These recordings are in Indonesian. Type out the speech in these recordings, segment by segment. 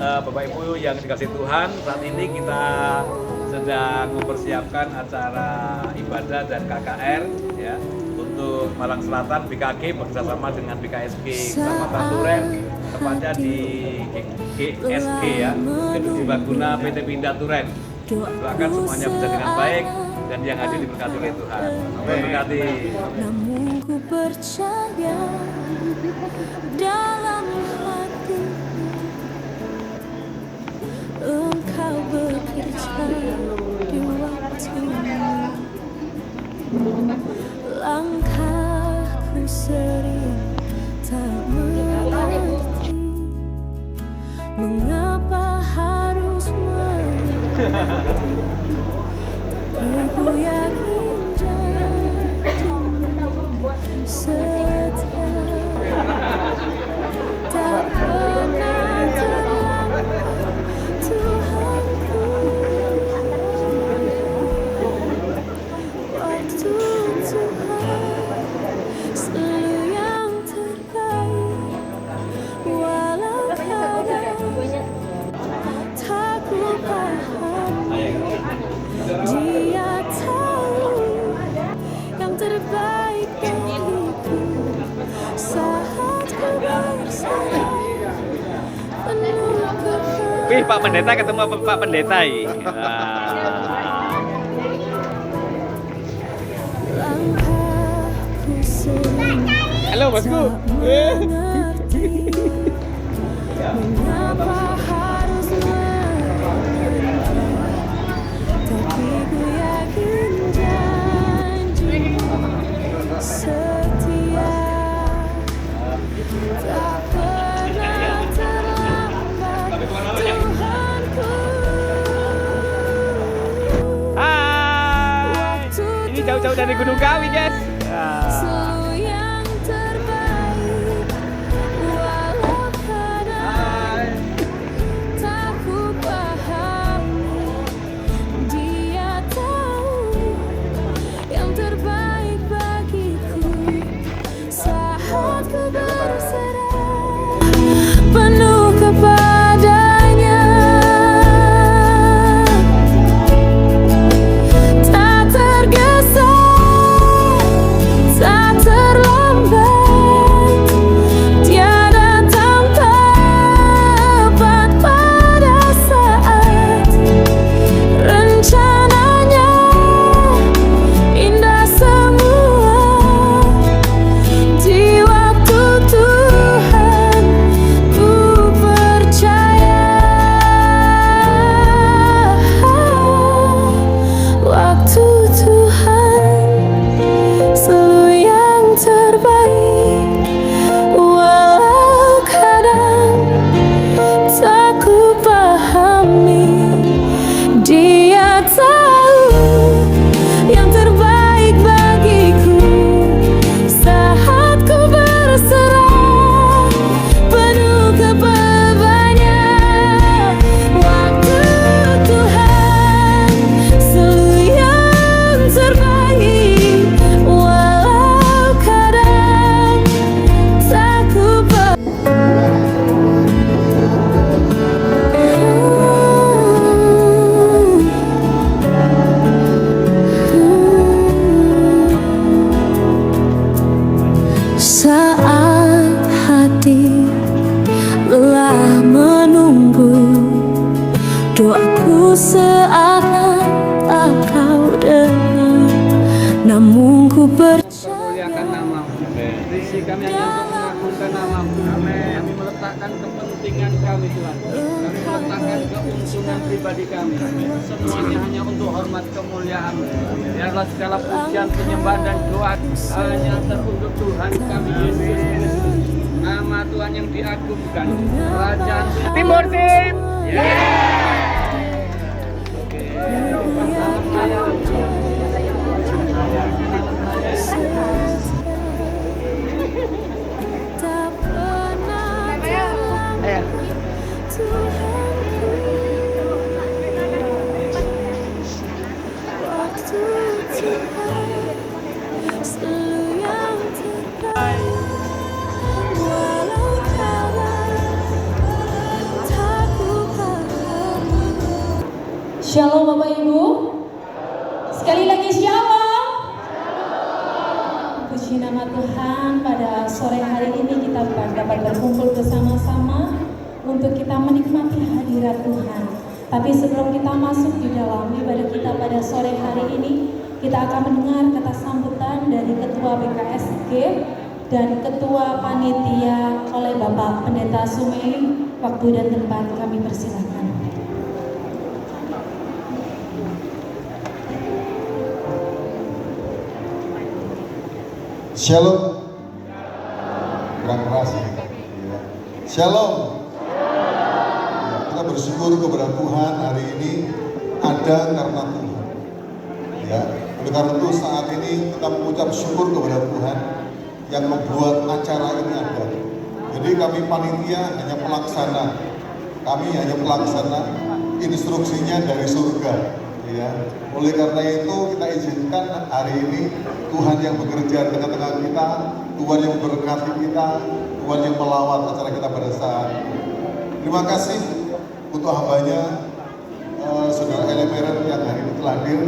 Bapak Ibu yang dikasih Tuhan, saat ini kita sedang mempersiapkan acara ibadah dan KKR ya untuk Malang Selatan. BKG bekerjasama dengan BKSG Kecamatan Duren, tepatnya di GSG ya, Gedung Serbaguna PT Pindad Duren. Doakan semuanya bisa dengan baik dan yang hadir diberkati oleh Tuhan. Berkati. Namun ku percaya dalam hati Engkau bekerja di waktunya. Langkahku sering tak mengerti mengapa harus aku yakin janjimu setia, tak pernah terlambat Tuhanku. Waktu Tuhan selalu yang terbaik, walau kadang tak ku pahami. Dia tahu yang terbaik bagiku saat ku bersama penuh kebenaran. Wih, Pak Pendeta ketemu Pak Pendeta ini. Langkahku sering Halo, Bosku. mengerti mengapa harus mengerti, tapi ku yakin janjimu setia, tak pernah terlambat Tuhanku. Hai. Ini jauh-jauh dari Gunung Kawi, guys. Selalu yang terbaik, walau kadang tak ku pahami. Dia tahu yang terbaik bagiku saat ku berserah penuh kepadanya. Tak tergesa, tak terlambat, tiada tempat pada saat rencananya indah semua di waktu Tuhan. Ku percaya waktu Tuhan selalu yang terbaik, walau kadang tak ku pahami. Dia tahu yang terbaik bagiku saat ku berserah penuh kepadanya. Waktu Tuhan selalu yang terbaik, walau kadang tak ku saat hati lelah menunggu, doaku seakan tak kau dengar, namun ku percaya Muliakan namamu. Visi kami hanya untuk mengagungkan namamu. Kami meletakkan kepentingan kami Tuhan. Kami meletakkan keuntungan pribadi kami. Semuanya hanya untuk hormat kemuliaan. Biarlah segala pujian, penyembahan dan doa hanya teruntuk Tuhan kami Yesus Kristus. Nama Tuhan yang diagungkan. Kerajaan Tuhan. Timur Tim. tak pernah terlambat Tuhanku. Waktu Tuhan selalu yang terbaik, walau kadang tak ku Shalom Bapak Ibu. Sekali lagi shalom. Puji nama Tuhan, pada sore hari ini kita dapat berkumpul bersama-sama untuk kita menikmati hadirat Tuhan. Tapi sebelum kita masuk di dalam ibadah kita pada sore hari ini, kita akan mendengar kata sambutan dari Ketua BKSG dan Ketua Panitia oleh Bapak Pendeta Sumei. Waktu dan tempat kami persilakan. Shalom. Kurang keras ya. Shalom. Kita bersyukur kepada Tuhan hari ini ada karena Tuhan. Ya, oleh karena itu saat ini kita mengucap syukur kepada Tuhan yang membuat acara ini ada. Jadi kami panitia hanya pelaksana. Kami hanya pelaksana, instruksinya dari surga. Ya, oleh karena itu kita izinkan hari ini Tuhan yang bekerja di tengah-tengah kita, Tuhan yang memberkati kita, Tuhan yang melawat acara kita pada saat ini. Terima kasih untuk hambanya Saudara Elemeren yang hari ini telah hadir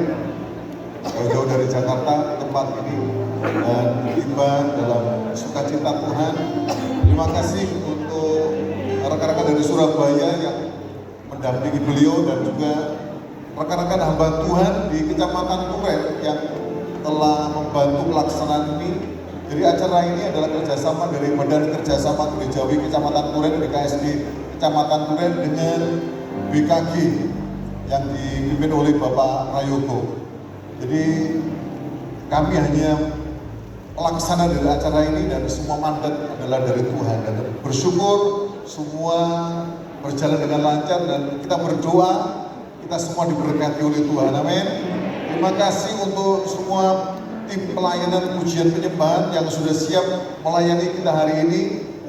jauh dari Jakarta ke tempat ini dan tiba dalam sukacita Tuhan. Terima kasih untuk rekan-rekan dari Surabaya yang mendampingi beliau dan juga rekan-rekan hamba Tuhan di Kecamatan Turen yang telah membantu pelaksanaan ini. Jadi acara ini adalah kerjasama dari Badan Kerjasama Gerejawi Kecamatan Turen BKSD Kecamatan Turen dengan BKG yang dipimpin oleh Bapak Prayogo. Jadi kami hanya pelaksana dari acara ini dan semua mandat adalah dari Tuhan, dan bersyukur semua berjalan dengan lancar dan kita berdoa kita semua diberkati oleh Tuhan. Amin. Terima kasih untuk semua tim pelayanan pujian penyembahan yang sudah siap melayani kita hari ini.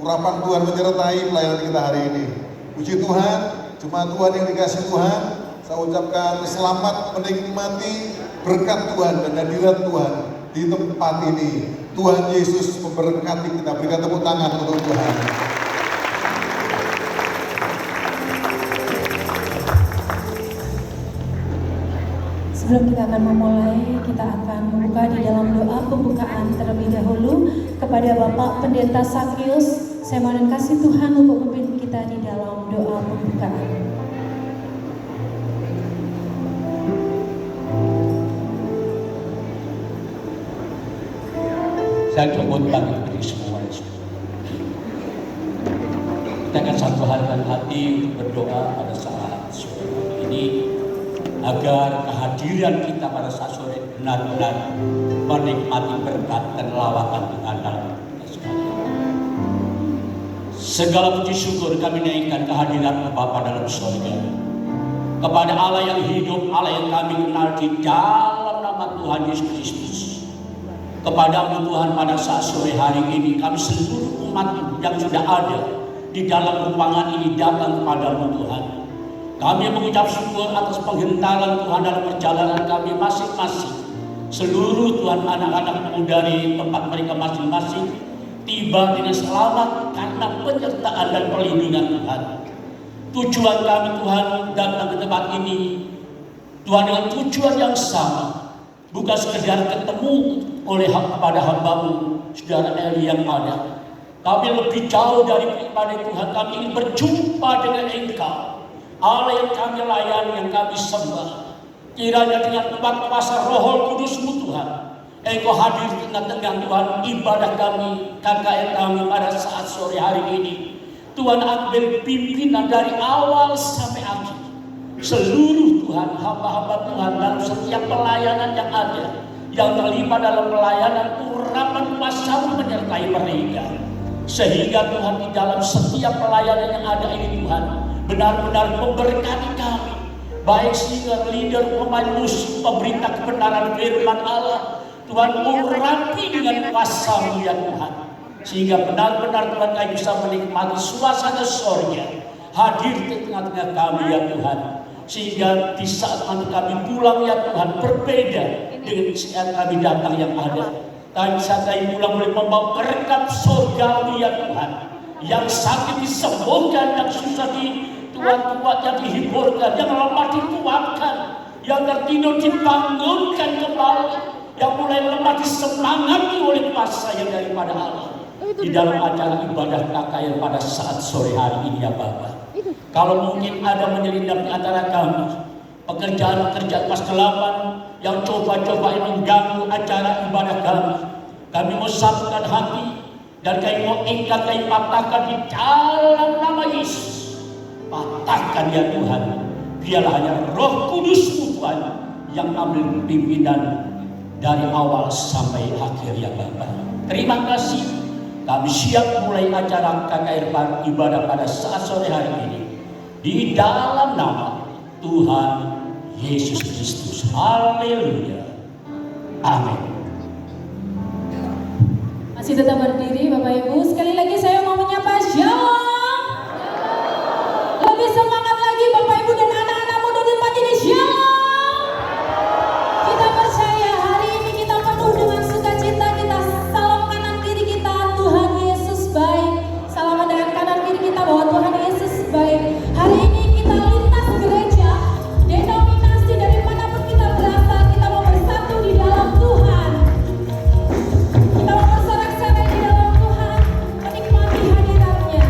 Urapan Tuhan menyertai pelayanan kita hari ini. Puji Tuhan, jemaat Tuhan yang dikasihi Tuhan, saya ucapkan selamat menikmati berkat Tuhan dan hadirat Tuhan di tempat ini. Tuhan Yesus memberkati kita. Berikan tepuk tangan untuk Tuhan. Sebelum kita akan memulai, kita akan membuka di dalam doa pembukaan terlebih dahulu kepada Bapak Pendeta Sakius. Saya mohon kasih Tuhan untuk memimpin kita di dalam doa pembukaan. Saya coba bagi semua. Kita akan satu hati berdoa pada saat sore ini agar kehadiran kita pada saat sore benar-benar menikmati berkat dan lawatan Tuhan dalam kita sekalian. Segala puji syukur kami naikkan kehadiran Bapa dalam surga, kepada Allah yang hidup, Allah yang kami kenal di dalam nama Tuhan Yesus Kristus. Kepada Tuhan pada saat sore hari ini kami seluruh umat yang sudah ada di dalam ruangan ini datang kepada Tuhan. Kami mengucap syukur atas penghentalan Tuhan dalam perjalanan kami masing-masing. Seluruh Tuhan anak-anak muda di tempat mereka masing-masing tiba dengan selamat karena penyertaan dan perlindungan Tuhan. Tujuan kami Tuhan datang ke tempat ini Tuhan dengan tujuan yang sama, bukan sekedar ketemu oleh kepada hamba-Mu Saudara Eli yang ada, tapi lebih jauh daripada Tuhan kami ingin berjumpa dengan Engkau Allah yang kami layani, yang kami sembah. Kiranya dengan kuat kuasa Roh Kudus-Mu Tuhan, Engkau hadir di tengah-tengah Tuhan ibadah kami, KKR kami pada saat sore hari ini. Tuhan ambil pimpinan dari awal sampai akhir. Seluruh Tuhan hamba-hamba Tuhan dalam setiap pelayanan yang ada, yang terlibat dalam pelayanan, urapan kuasa-Mu menyertai mereka. Sehingga Tuhan di dalam setiap pelayanan yang ada ini Tuhan benar-benar memberkati kami, baik singer, leader, pemain musik, pemberita kebenaran firman Allah. Tuhan urapi dengan kuasa-Mu ya Tuhan, sehingga benar-benar Tuhan kami bisa menikmati suasana surga hadir di tengah-tengah kami ya Tuhan, sehingga di saat nanti kami pulang ya Tuhan berbeda dengan saat kami datang yang ada. Kami bisa kami pulang boleh membawa berkat surgawi ya Tuhan, yang sakit disembuhkan, yang susah Tuhan kuat yang dihiburkan, yang lemah dikuatkan, yang tertidur dibangunkan kembali, yang mulai lemah disemangati oleh kuasa yang daripada Allah. Di dalam acara ibadah KKR pada saat sore hari ini ya Bapak. Kalau mungkin ada menyelinap di antara kami, pekerjaan-pekerjaan paskelapan yang coba-coba mengganggu acara ibadah kami mau satukan hati dan kami mau ingkar, kami patahkan di dalam nama Yesus. Patahkan ya Tuhan, biarlah hanya Roh Kudus-Mu Tuhan yang ambil pimpinan dari awal sampai akhir ya Bapak. Terima kasih. Kami siap mulai acara KKR ibadah pada saat sore hari ini di dalam nama Tuhan Yesus Kristus. Haleluya. Amin. Masih tetap berdiri Bapak Ibu. Sekali lagi saya mau menyapa Shalom. Lebih semangat lagi Bapak Ibu dan anak-anak muda di tempat ini. Shalom. Kita percaya hari ini kita penuh dengan sukacita. Kita salam kanan kiri kita, Tuhan Yesus baik. Salaman dengan kanan kiri kita bahwa Tuhan Yesus baik. Hari ini kita lintas gereja, denominasi dari manapun kita berasal, kita mau bersatu di dalam Tuhan. Kita mau bersorak-sorai di dalam Tuhan, menikmati hadirat-Nya.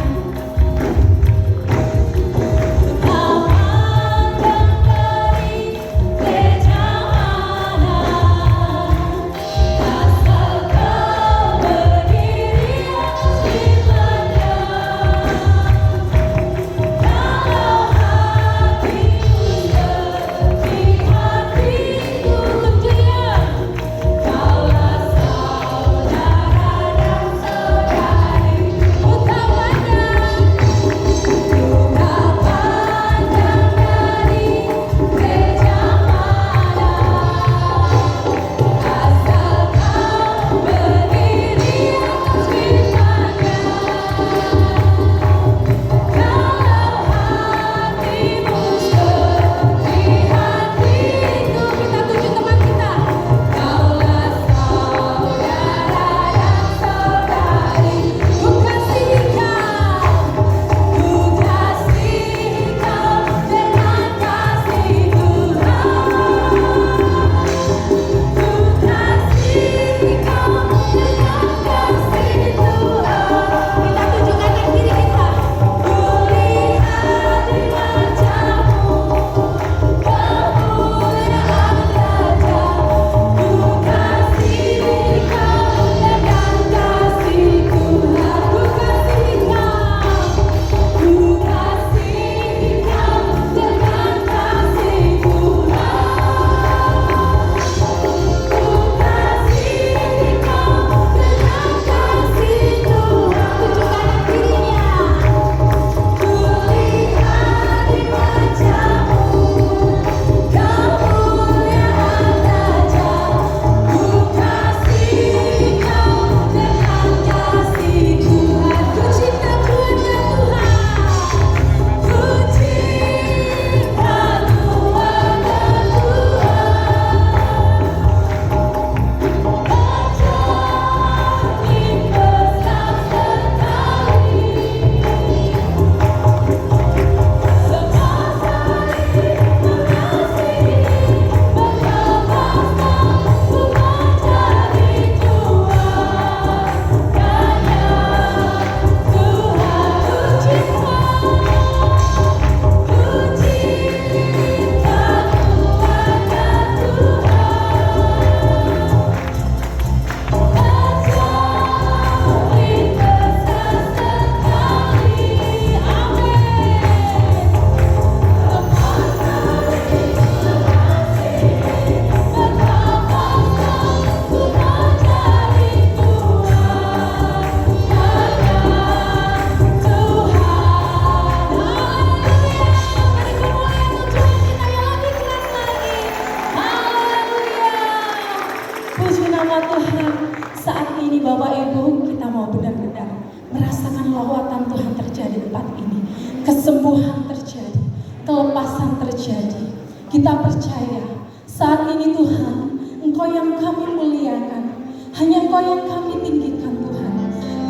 Bapak Ibu, kita mau benar-benar merasakan lawatan Tuhan terjadi di tempat ini. Kesembuhan terjadi, kelepasan terjadi. Kita percaya saat ini Tuhan, Engkau yang kami muliakan, hanya Engkau yang kami tinggikan Tuhan.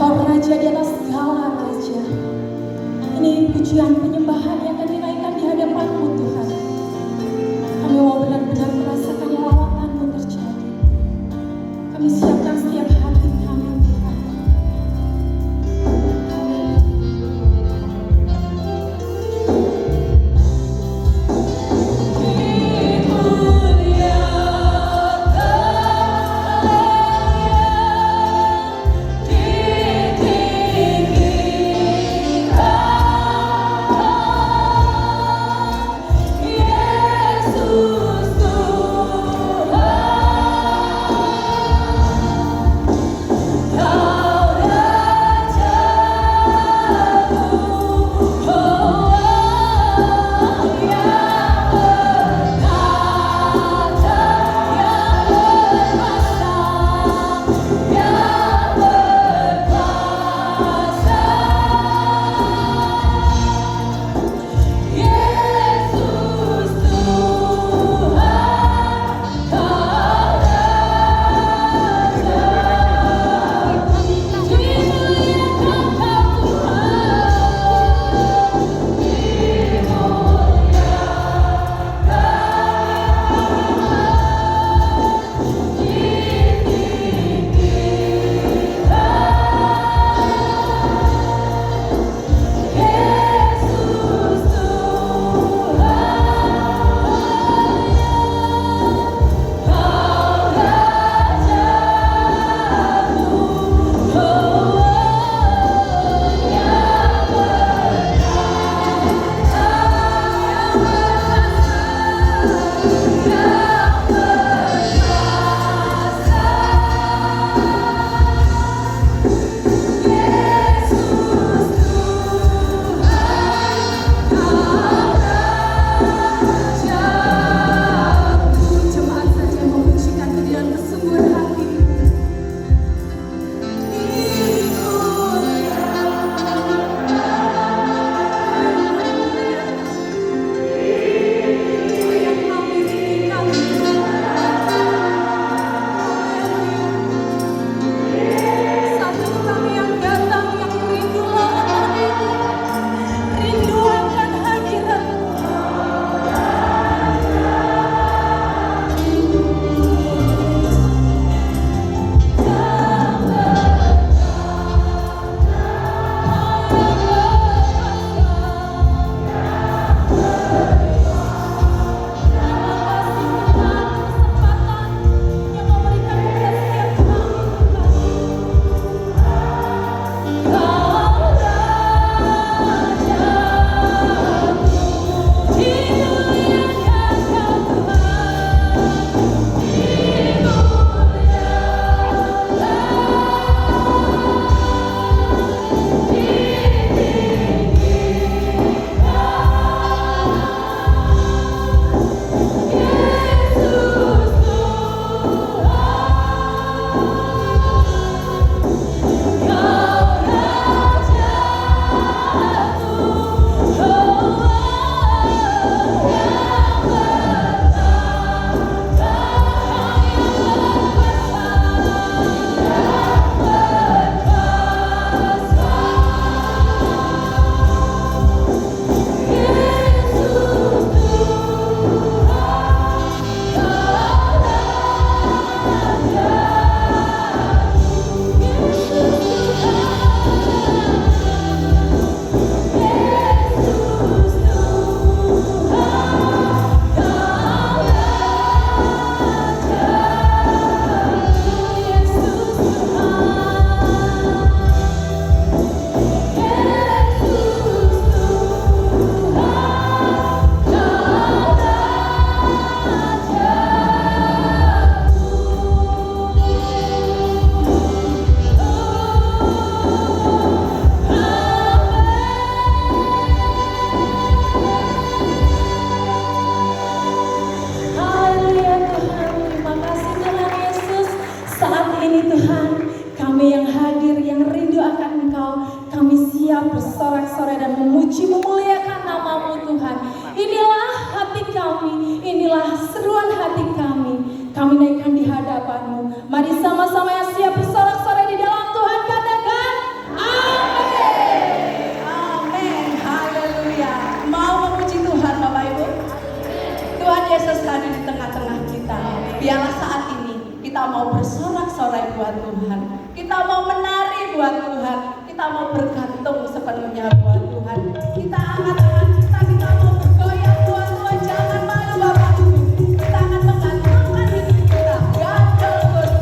Kau Raja di atas segala raja. Ini pujian penyembahan yang akan meriah buat Tuhan. Kita angkat tangan kita mau bergoyang buat Tuhan. Jangan malu Bapak Ibu. Kita akan mengagungkan hidup kita. Gandol Gusti.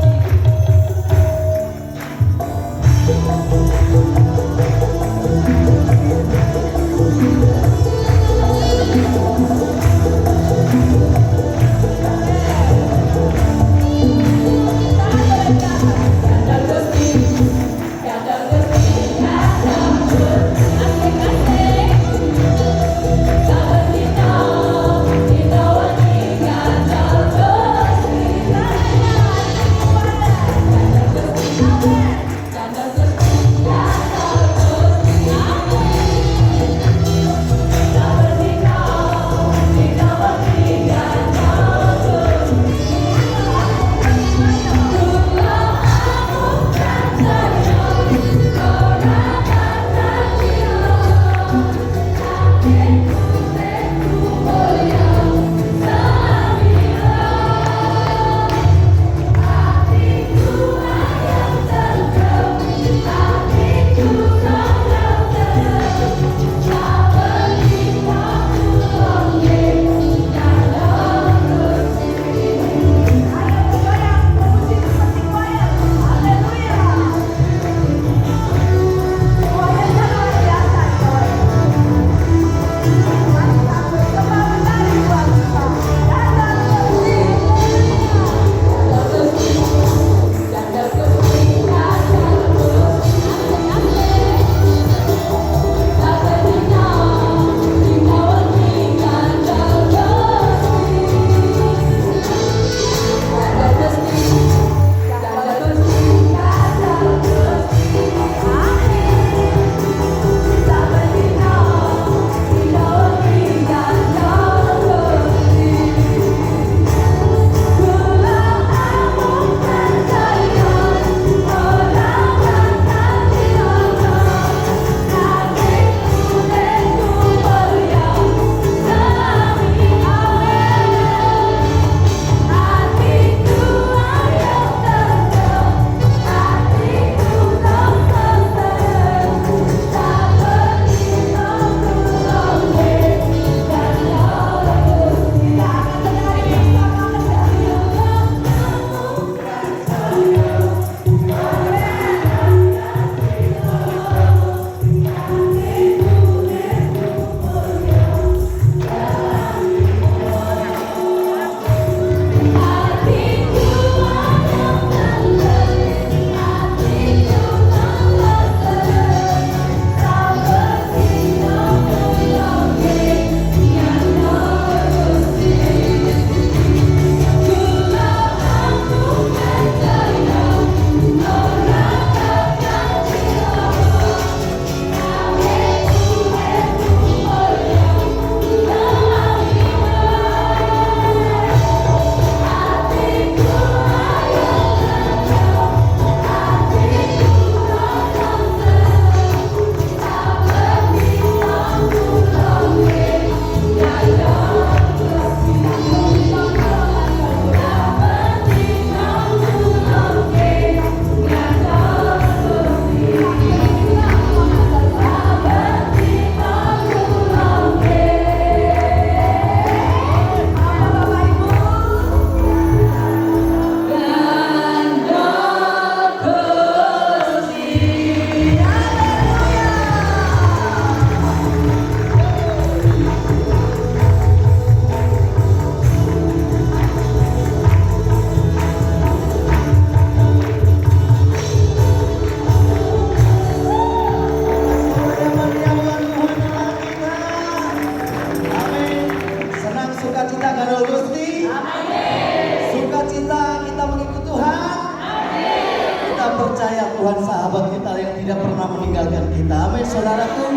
Tuhan sahabat kita yang tidak pernah meninggalkan kita. Amin saudaraku.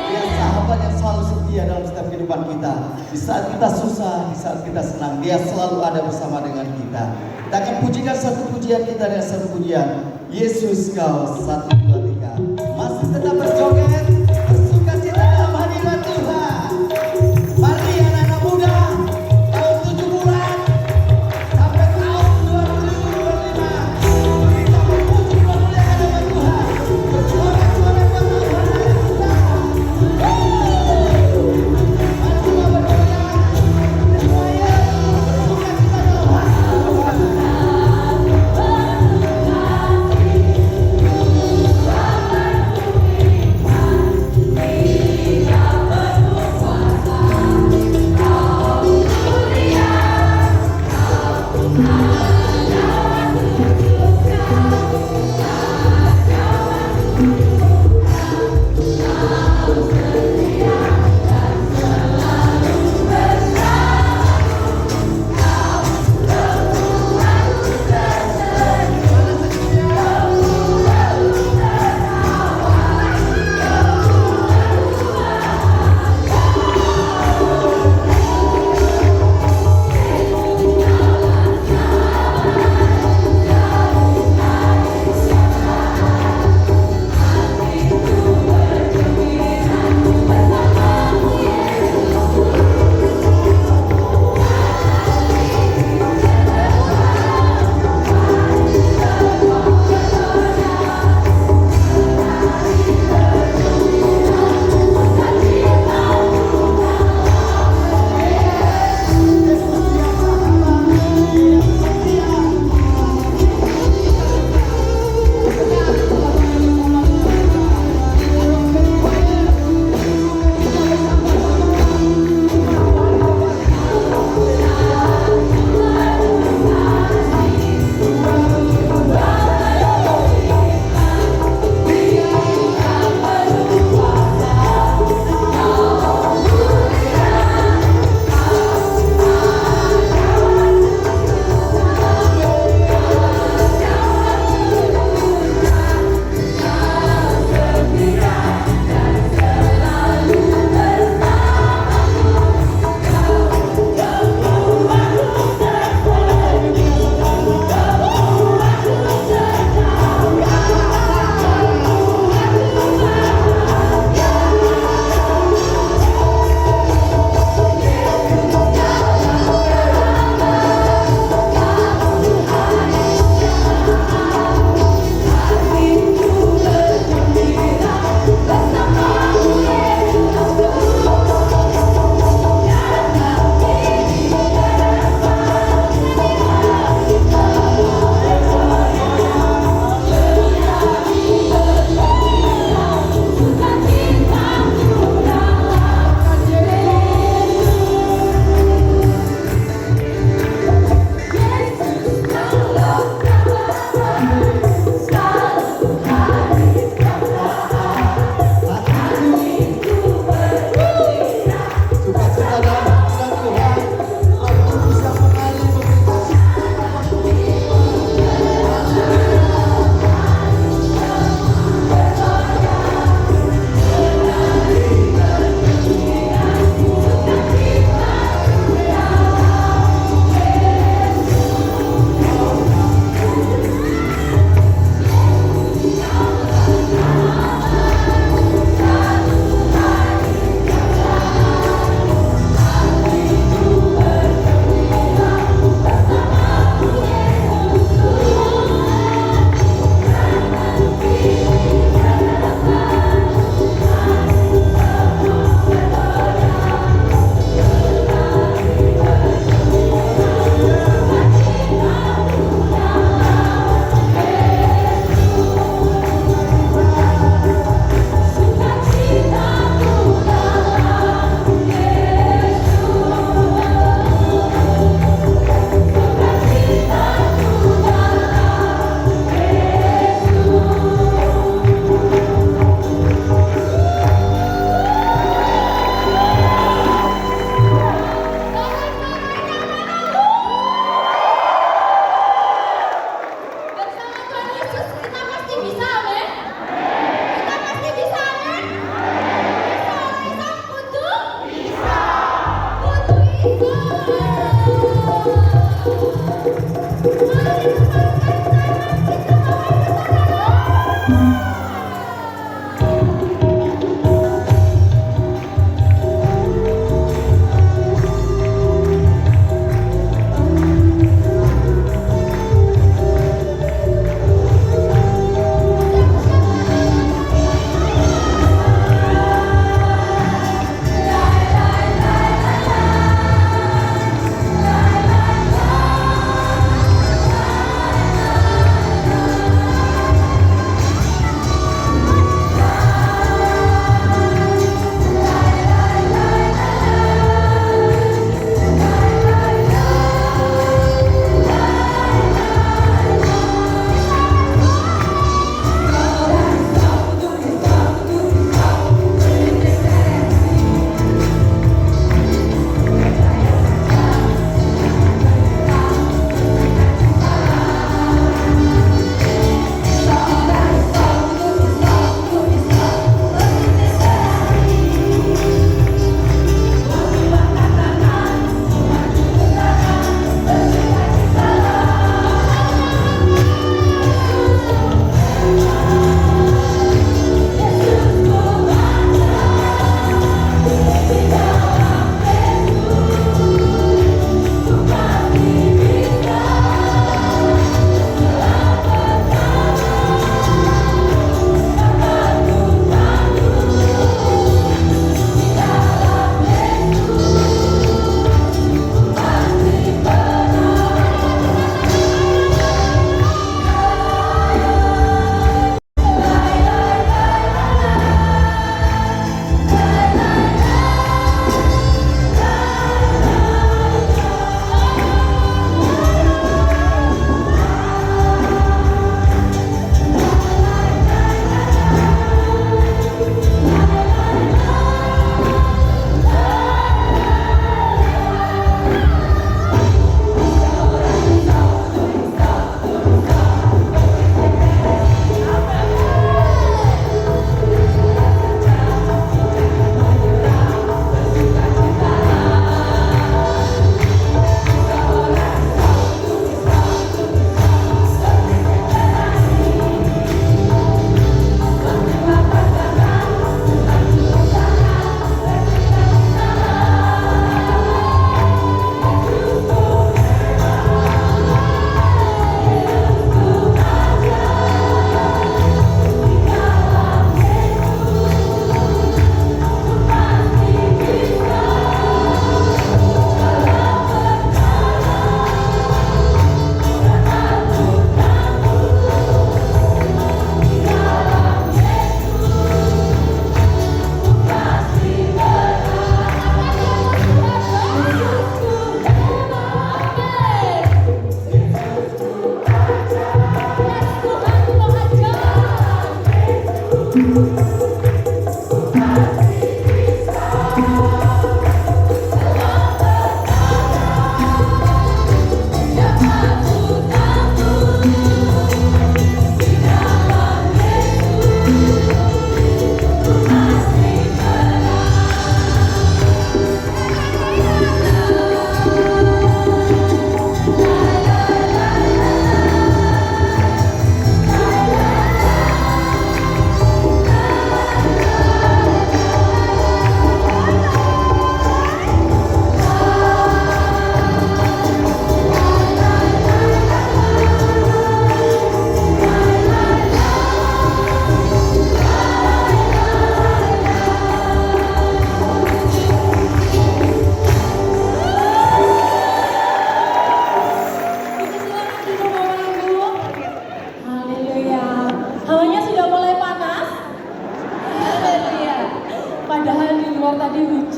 Dia sahabat yang selalu setia dalam setiap kehidupan kita. Di saat kita susah, di saat kita senang, Dia selalu ada bersama dengan kita. Kita akan pujikan satu pujian kita dengan satu pujian. Yesus kau satu dua tiga. Masih tetap berjoget, bersuka cita dalam hadirat Tuhan. Mari anak-anak muda, tahun 70-an sampai tahun 2025 kita memuji memuliakan nama Tuhan. Bersuara-suara buat Tuhan.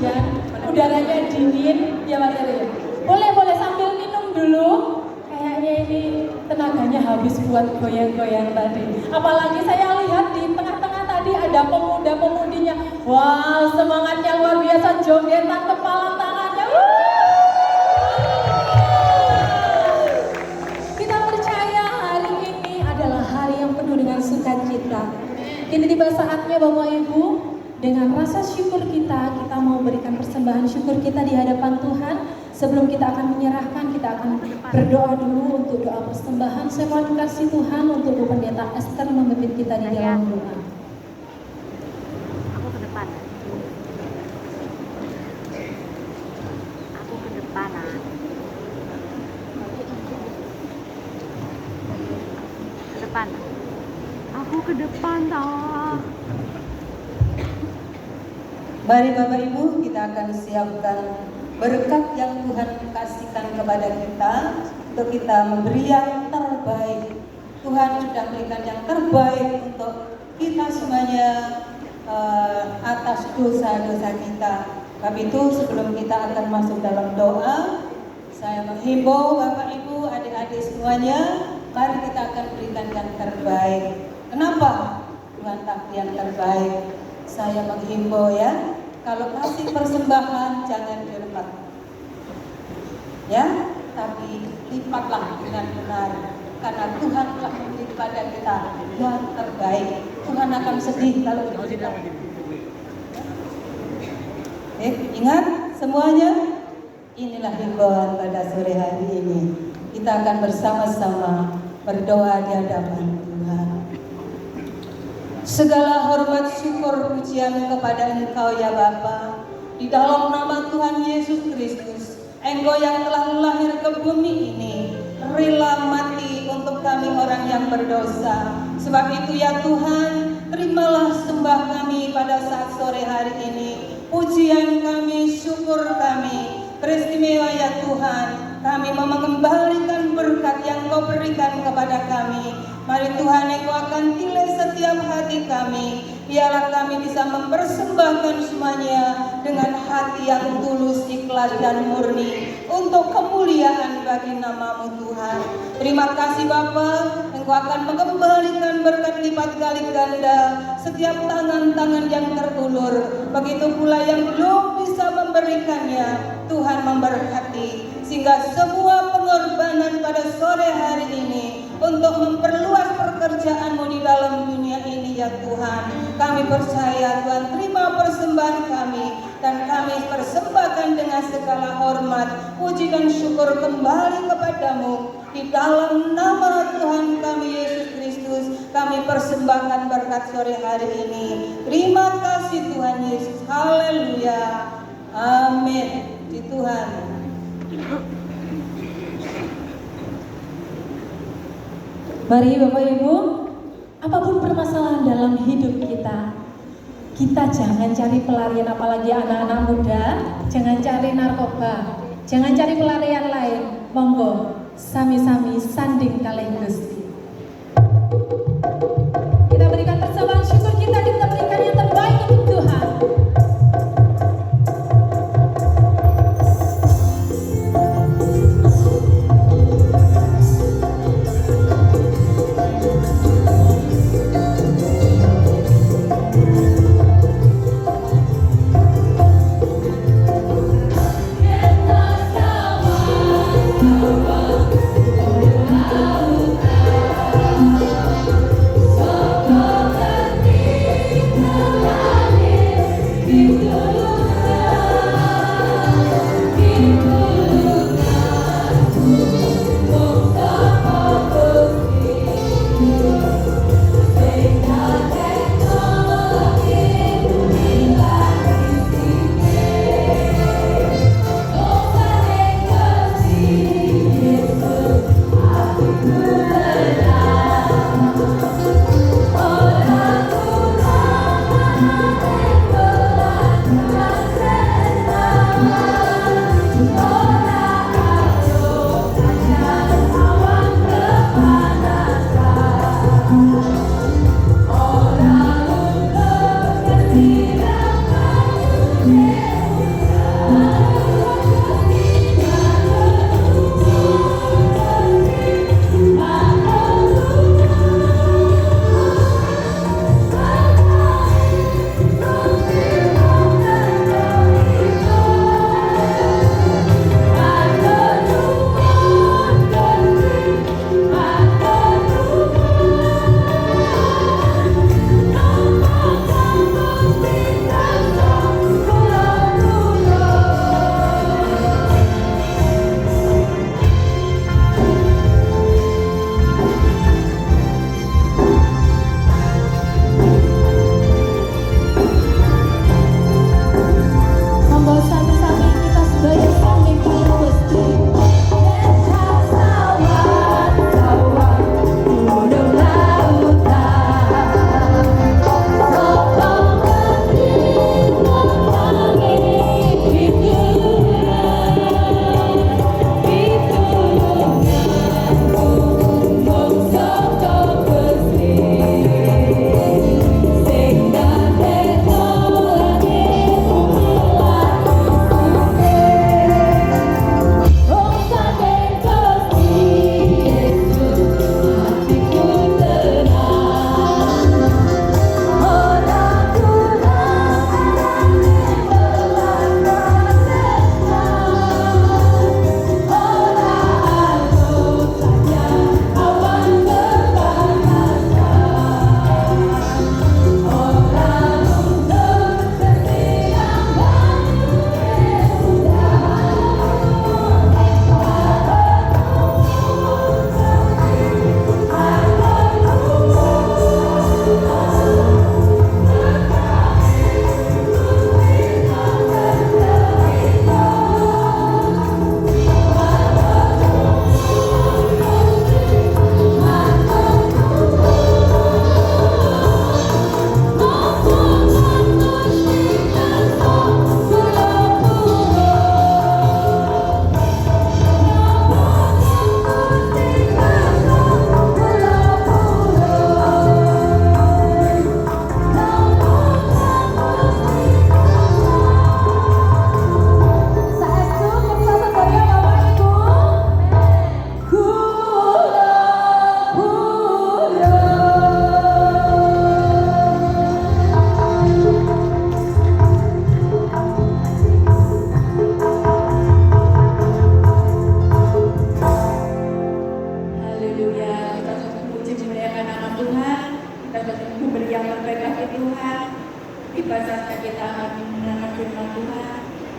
hujan, udaranya dingin, ya Mas Eri. Boleh sambil minum dulu. Kayaknya ini tenaganya habis buat goyang-goyang tadi. Apalagi saya lihat di tengah-tengah tadi ada pemuda-pemudinya. Wow, semangatnya luar biasa, jogetan kepala tangannya. Kita percaya hari ini adalah hari yang penuh dengan sukacita. Kini tiba saatnya Bapak Ibu, dengan rasa syukur kita mau berikan persembahan syukur kita di hadapan Tuhan. Sebelum kita akan menyerahkan, kita akan berdoa dulu untuk doa persembahan. Saya mohon kasih Tuhan untuk Bu Pendeta Esther memimpin kita di dalam doa. Aku ke depan. Aku ke depan. Ke depan. Aku ke depan toh. Mari Bapak Ibu, kita akan siapkan berkat yang Tuhan kasihkan kepada kita untuk kita memberi yang terbaik. Tuhan sudah berikan yang terbaik untuk kita semuanya atas dosa-dosa kita. Tapi itu sebelum kita akan masuk dalam doa, saya menghimbau Bapak Ibu, adik-adik semuanya, mari kita akan berikan yang terbaik. Kenapa? Tuhan takdir yang terbaik. Saya menghimbau ya, kalau kasih persembahan jangan dilepas, ya, tapi lipatlah dengan benar, karena Tuhan telah memberi kepada kita yang terbaik. Tuhan akan sedih kalau kita. Ingat semuanya, inilah himbauan pada sore hari ini. Kita akan bersama-sama berdoa di hadapan Tuhan. Segala hormat syukur pujian kepada Engkau ya Bapa, di dalam nama Tuhan Yesus Kristus, Engkau yang telah lahir ke bumi ini, rela mati untuk kami orang yang berdosa. Sebab itu ya Tuhan, terimalah sembah kami pada saat sore hari ini, pujian kami, syukur kami, beristimewa ya Tuhan. Kami mau mengembalikan berkat yang Kau berikan kepada kami. Mari Tuhan, Engkau akan nilai setiap hati kami. Biarlah kami bisa mempersembahkan semuanya dengan hati yang tulus, ikhlas dan murni untuk kemuliaan bagi nama-Mu Tuhan. Terima kasih Bapa, Engkau akan mengembalikan berkat lipat kali ganda setiap tangan-tangan yang terulur. Begitu pula yang belum bisa memberikannya, Tuhan memberkati, sehingga semua pengorbanan pada sore hari ini untuk memperluas pekerjaan-Mu di dalam dunia ini ya Tuhan. Kami percaya Tuhan, terima persembahan kami, dan kami persembahkan dengan segala hormat, puji dan syukur kembali kepadamu. Di dalam nama Tuhan kami Yesus Kristus, kami persembahkan berkat sore hari ini. Terima kasih Tuhan Yesus. Haleluya. Amin. Di Tuhan. Mari Bapak Ibu, apapun permasalahan dalam hidup kita jangan cari pelarian, apalagi anak-anak muda, jangan cari narkoba, jangan cari pelarian lain. Monggo, sami-sami sanding kalih Gusti. Kita berikan persembahan syukur kita berikan yang terbaik untuk Tuhan. Kita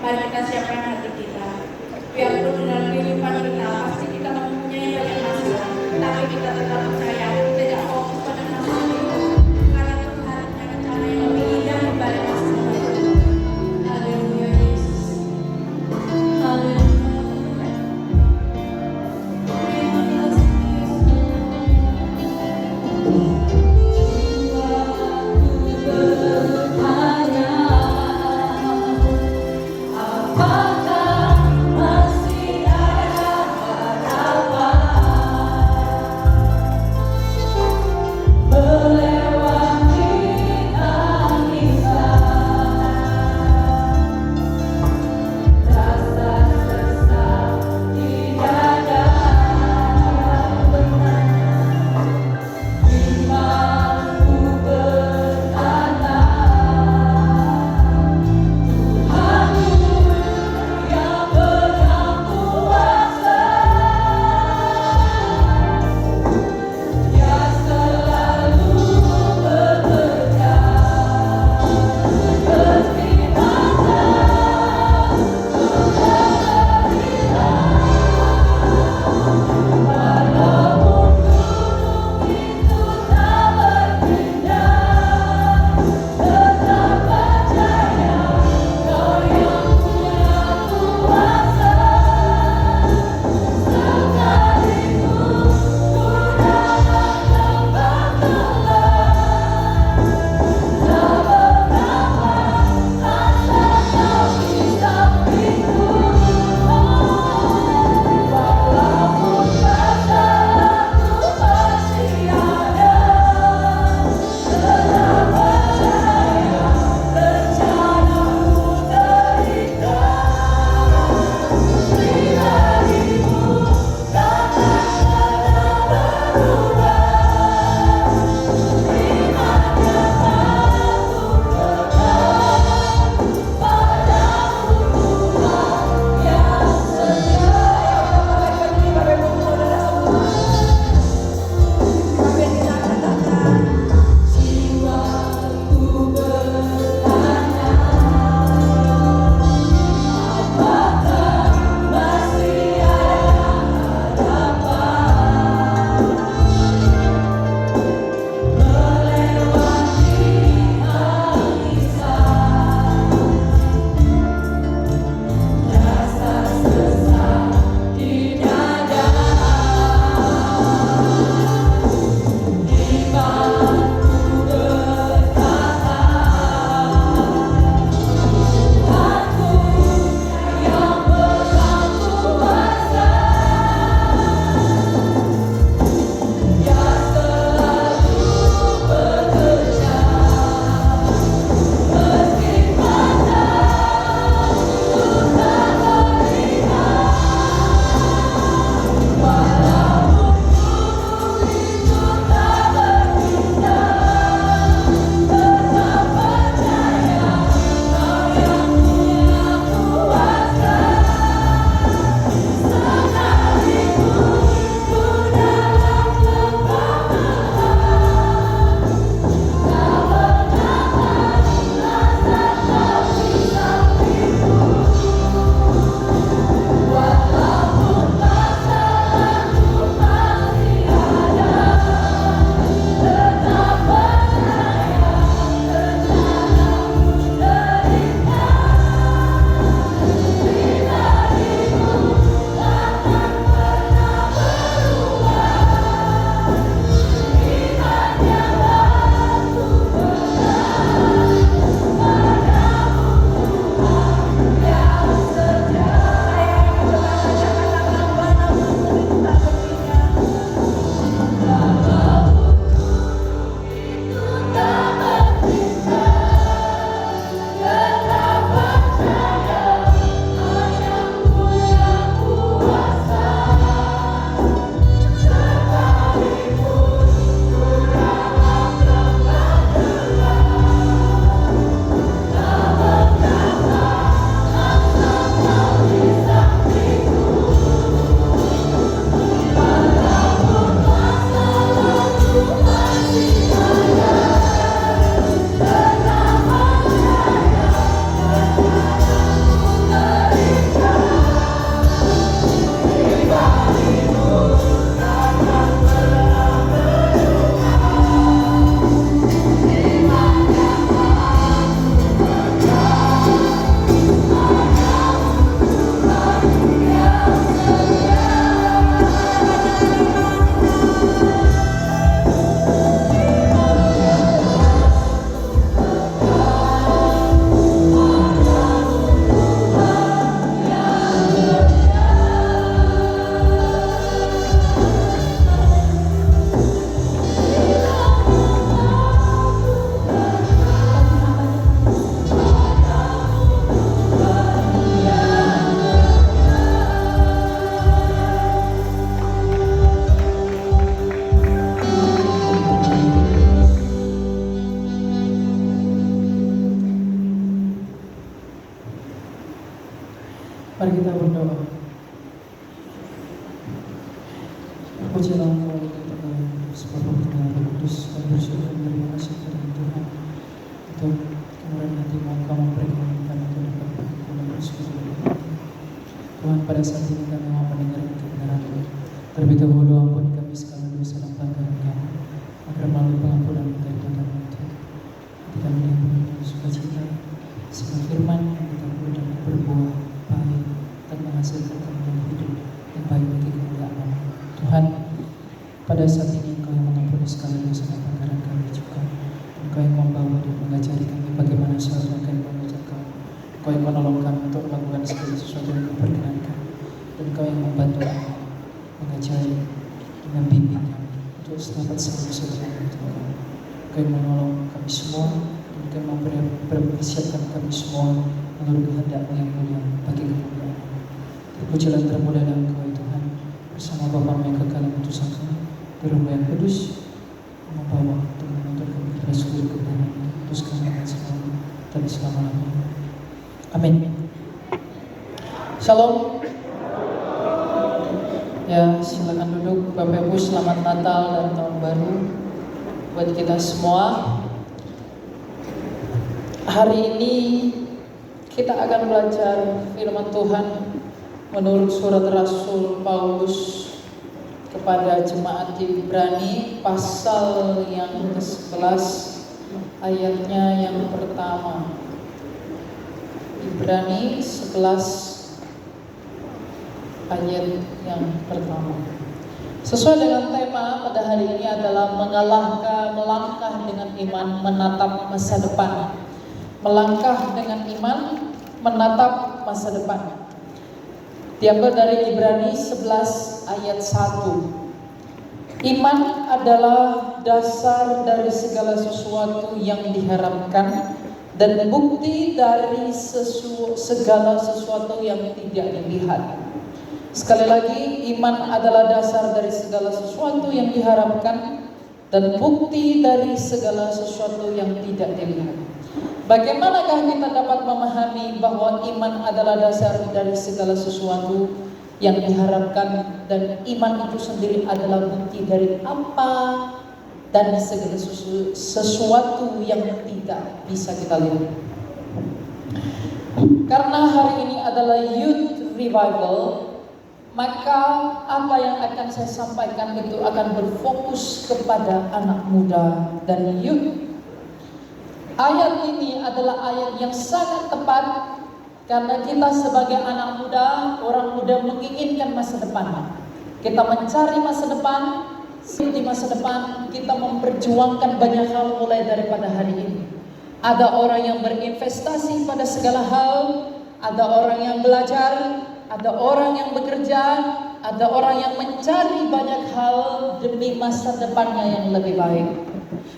Mari kita siapkan hati kita. Biarpun dalam kehidupan kita pasti kita mempunyai banyak masalah, tapi kita tetap percaya, kita tidak fokus pada masalah itu, karena Tuhan punya rencana yang lebih indah di balik masalah itu. Haleluya Yesus. Haleluya. Terima kasih Yesus. Apakah Mari kita berdoa. Pujilah Engkau ya Tuhan, sebab Engkau Roh Kudus, kami bersyukur dan terima kasih kepada Tuhan untuk kemurahan hati-Mu Engkau memberikan kami untuk dapat berkumpul dan bersekutu. Tuhan, pada saat ini kami mau mendengarkan kebenaran-Mu. Terlebih dahulu ampun kami segala dosa dan pelanggaran kami, agar melalui pengampunan kita itu dapat untuk hati kami yang penuh sukacita, sehingga firman yang kita dapat berbuah baik dan menghasilkan kehidupan hidup yang baik bagi kemuliaan. Tuhan, pada saat ini Engkau yang mengampuni segala dosa dan pelanggaran kami juga. Engkau yang membawa dan mengajari kami bagaimana seharusnya kami mengucapkan. Engkau yang menolong kami untuk melakukan segala sesuatu yang Kau perkenankan. Dan Engkau yang membantu kami, mengajari, dan membimbing kami untuk dapat selalu sesuai dengan Engkau. Engkau yang menolong kami semua, dan Engkau yang mempersiapkan kami semua menurut kehendak-Mu yang mulia bagi kemuliaan. Terpujilah termulia dalam Engkau ya Tuhan, bersama Bapa yang kekal yang utusan kami, Roh yang kudus, membawa untuk menuntut kami kepada seluruh kebenaran, terus kami akan selalu dan selama-lamanya. Amin. Shalom. Ya, silakan duduk. Bapak Ibu, selamat Natal dan Tahun Baru buat kita semua. Hari ini kita akan belajar firman Tuhan menurut surat Rasul Paulus kepada jemaat di Ibrani, pasal yang ke-11 ayatnya yang pertama. Ibrani 11 ayat yang pertama. Sesuai dengan tema pada hari ini adalah melangkah dengan iman menatap masa depan. Melangkah dengan iman menatap masa depan. Diambil dari Ibrani 11 ayat 1. Iman adalah dasar dari segala sesuatu yang diharapkan dan bukti dari segala sesuatu yang tidak dilihat. Sekali lagi, iman adalah dasar dari segala sesuatu yang diharapkan dan bukti dari segala sesuatu yang tidak dilihat. Bagaimanakah kita dapat memahami bahwa iman adalah dasar dari segala sesuatu yang diharapkan dan iman itu sendiri adalah bukti dari apa dan segala sesuatu yang tidak bisa kita lihat? Karena hari ini adalah Youth Revival, maka apa yang akan saya sampaikan itu akan berfokus kepada anak muda dan youth. Ayat ini adalah ayat yang sangat tepat karena kita sebagai anak muda, orang muda menginginkan masa depan. Kita mencari masa depan, di masa depan kita memperjuangkan banyak hal mulai daripada hari ini. Ada orang yang berinvestasi pada segala hal, ada orang yang belajar, ada orang yang bekerja, ada orang yang mencari banyak hal demi masa depannya yang lebih baik.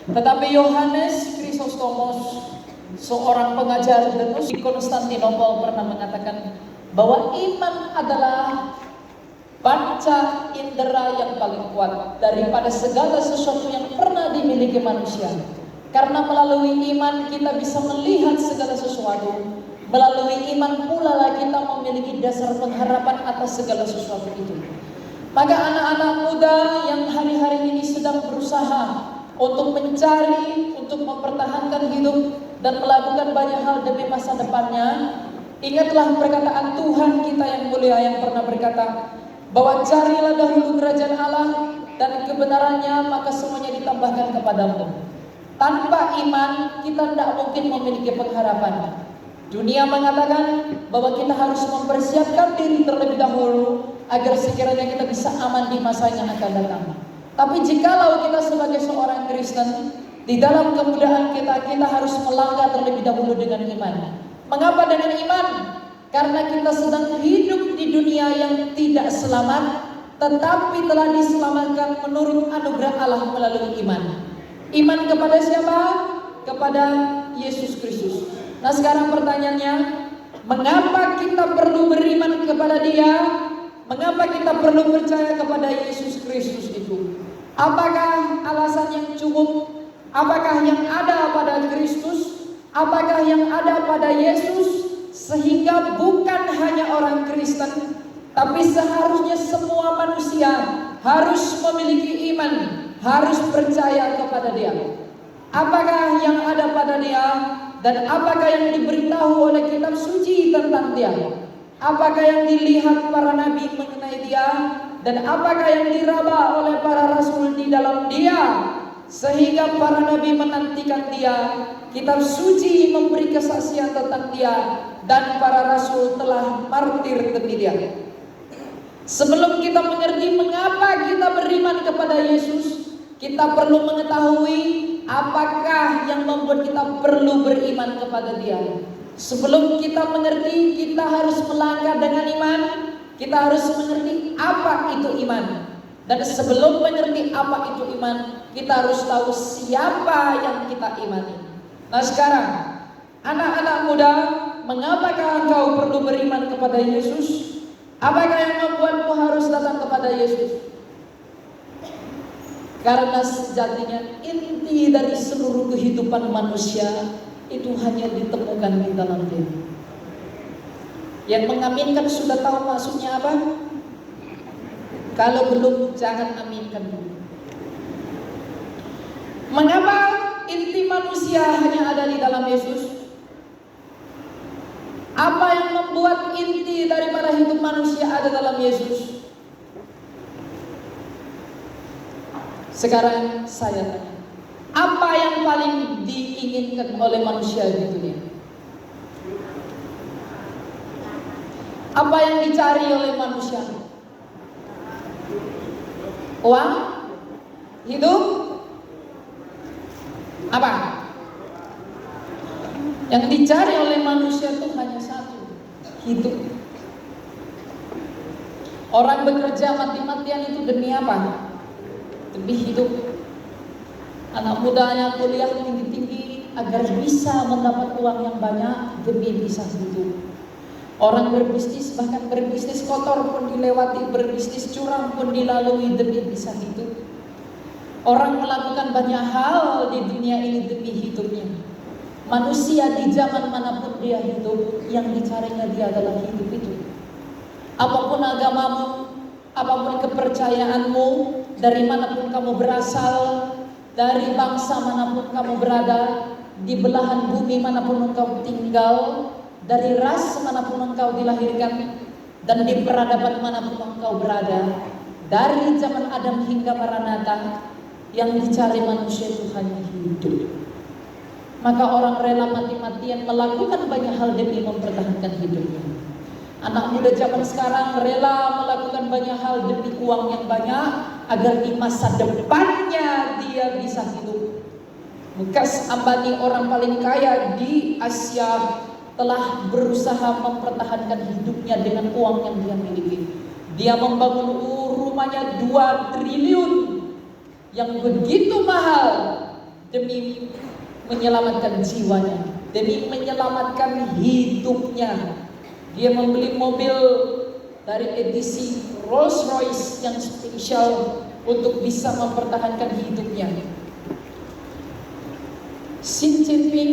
Tetapi Yohanes Chrysostomos, seorang pengajar di Konstantinopel, pernah mengatakan bahwa iman adalah panca indera yang paling kuat daripada segala sesuatu yang pernah dimiliki manusia. Karena melalui iman kita bisa melihat segala sesuatu. Melalui iman pula lah kita memiliki dasar pengharapan atas segala sesuatu itu. Maka anak-anak muda yang hari-hari ini sedang berusaha untuk mencari, untuk mempertahankan hidup dan melakukan banyak hal demi masa depannya, ingatlah perkataan Tuhan kita yang mulia yang pernah berkata bahwa carilah dahulu kerajaan Allah dan kebenarannya, maka semuanya ditambahkan kepadamu. Tanpa iman kita tidak mungkin memiliki pengharapan. Dunia mengatakan bahwa kita harus mempersiapkan diri terlebih dahulu agar sekiranya kita bisa aman di masa yang akan datang. Tapi jikalau kita sebagai seorang Kristen, di dalam kemudaan kita harus melangkah terlebih dahulu dengan iman. Mengapa dengan iman? Karena kita sedang hidup di dunia yang tidak selamat, tetapi telah diselamatkan menurut anugerah Allah melalui iman. Iman kepada siapa? Kepada Yesus Kristus. Nah sekarang pertanyaannya, mengapa kita perlu beriman kepada Dia? Mengapa kita perlu percaya kepada Yesus Kristus itu? Apakah alasan yang cukup? Apakah yang ada pada Kristus? Apakah yang ada pada Yesus? Sehingga bukan hanya orang Kristen Tapi seharusnya semua manusia harus memiliki iman, harus percaya kepada Dia. Apakah yang ada pada Dia dan apakah yang diberitahu oleh kitab suci tentang Dia? Apakah yang dilihat para nabi mengenai Dia dan apakah yang diraba oleh para rasul di dalam Dia sehingga para nabi menantikan Dia? Kitab suci memberi kesaksian tentang Dia dan para rasul telah martir demi Dia. Sebelum kita mengerti mengapa kita beriman kepada Yesus, kita perlu mengetahui apakah yang membuat kita perlu beriman kepada Dia. Sebelum kita mengerti, kita harus melangkah dengan iman. Kita harus mengerti apa itu iman. Dan sebelum mengerti apa itu iman, kita harus tahu siapa yang kita imani. Nah sekarang, anak-anak muda, mengapakah engkau perlu beriman kepada Yesus? Apakah yang membuatmu harus datang kepada Yesus? Karena sejatinya inti dari seluruh kehidupan manusia itu hanya ditemukan di dalam Dia. Yang mengaminkan sudah tahu maksudnya apa? Kalau belum, jangan aminkan dulu. Mengapa inti manusia hanya ada di dalam Yesus? Apa yang membuat inti daripada hidup manusia ada dalam Yesus? Sekarang saya tanya, apa yang paling diinginkan oleh manusia di dunia? Apa yang dicari oleh manusia? Uang? Hidup? Apa? Yang dicari oleh manusia itu hanya satu, hidup. Orang bekerja mati-matian itu demi apa? Demi hidup. Anak muda yang kuliah tinggi-tinggi agar bisa mendapat uang yang banyak demi bisa hidup. Orang berbisnis, bahkan berbisnis kotor pun dilewati, berbisnis curang pun dilalui demi bisa hidup. Orang melakukan banyak hal di dunia ini demi hidupnya. Manusia di zaman manapun dia hidup, yang dicarinya dia adalah hidup itu. Apapun agamamu, apapun kepercayaanmu, dari manapun kamu berasal, dari bangsa manapun kamu berada, di belahan bumi manapun engkau tinggal, dari ras manapun engkau dilahirkan, dan di peradaban manapun engkau berada, dari zaman Adam hingga Maranatha, yang dicari manusia itu hanya hidup. Maka orang rela mati-matian melakukan banyak hal demi mempertahankan hidupnya. Anak muda zaman sekarang rela melakukan banyak hal demi uang yang banyak agar di masa depannya dia bisa hidup. Mukesh Ambani, orang paling kaya di Asia, telah berusaha mempertahankan hidupnya dengan uang yang dia miliki. Dia membangun rumahnya 2 triliun yang begitu mahal demi menyelamatkan jiwanya, demi menyelamatkan hidupnya. Dia membeli mobil dari edisi Rolls Royce yang spesial untuk bisa mempertahankan hidupnya. Xi Jinping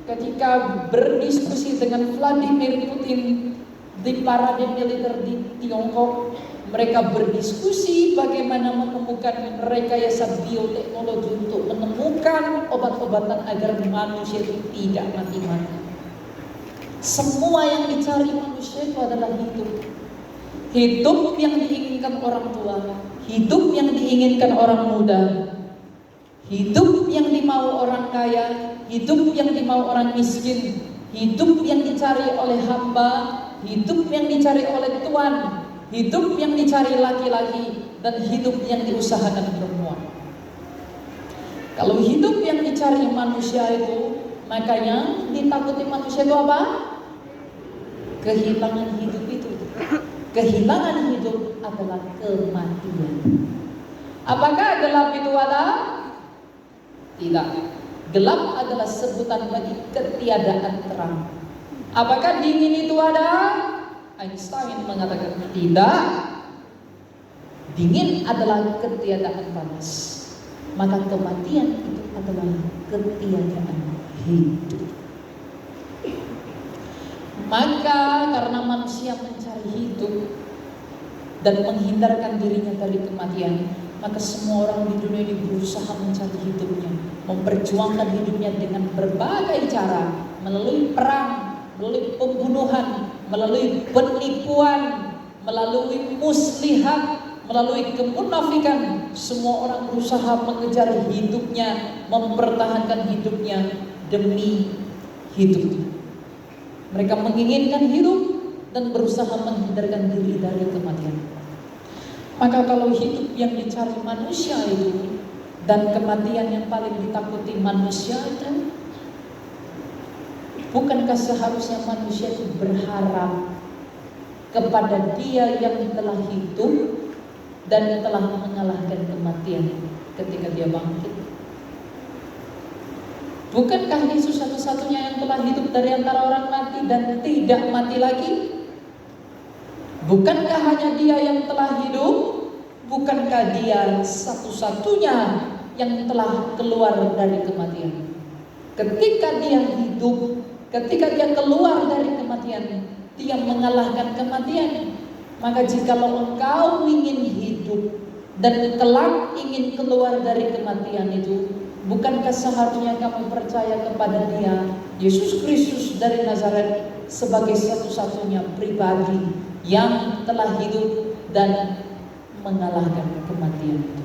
ketika berdiskusi dengan Vladimir Putin di parade militer di Tiongkok, mereka berdiskusi bagaimana menemukan rekayasa bioteknologi untuk menemukan obat-obatan agar manusia itu tidak mati-mati. Semua yang dicari manusia itu adalah hidup. Hidup yang diinginkan orang tua, hidup yang diinginkan orang muda, hidup yang dimau orang kaya, hidup yang dimau orang miskin, hidup yang dicari oleh hamba, hidup yang dicari oleh Tuhan, hidup yang dicari laki-laki, dan hidup yang diusahakan perempuan. Kalau hidup yang dicari manusia itu, makanya ditakuti manusia itu apa? Kehilangan hidup itu. Kehilangan hidup adalah kematian. Apakah gelap itu ada? Tidak. Gelap adalah sebutan bagi ketiadaan terang. Apakah dingin itu ada? Einstein mengatakan tidak. Dingin adalah ketiadaan panas. Maka kematian itu adalah ketiadaan hidup. Maka karena manusia mencari hidup, dan menghindarkan dirinya dari kematian, maka semua orang di dunia ini berusaha mencari hidupnya, memperjuangkan hidupnya dengan berbagai cara, melalui perang, melalui pembunuhan, melalui penipuan, melalui muslihat, melalui kemunafikan. Semua orang berusaha mengejar hidupnya, mempertahankan hidupnya demi hidupnya. Mereka menginginkan hidup dan berusaha menghindarkan diri dari kematian. Maka kalau hidup yang dicari manusia itu dan kematian yang paling ditakuti manusia itu, bukankah seharusnya manusia itu berharap kepada Dia yang telah hidup dan telah mengalahkan kematian ketika Dia bangkit? Bukankah Yesus satu-satunya yang telah hidup dari antara orang mati dan tidak mati lagi? Bukankah hanya Dia yang telah hidup? Bukankah Dia satu-satunya yang telah keluar dari kematian? Ketika Dia hidup, ketika Dia keluar dari kematian, Dia mengalahkan kematian. Maka jikalau engkau ingin hidup dan kelak ingin keluar dari kematian itu, bukankah seharusnya kamu percaya kepada Dia, Yesus Kristus dari Nazaret, sebagai satu-satunya pribadi yang telah hidup dan mengalahkan kematian itu?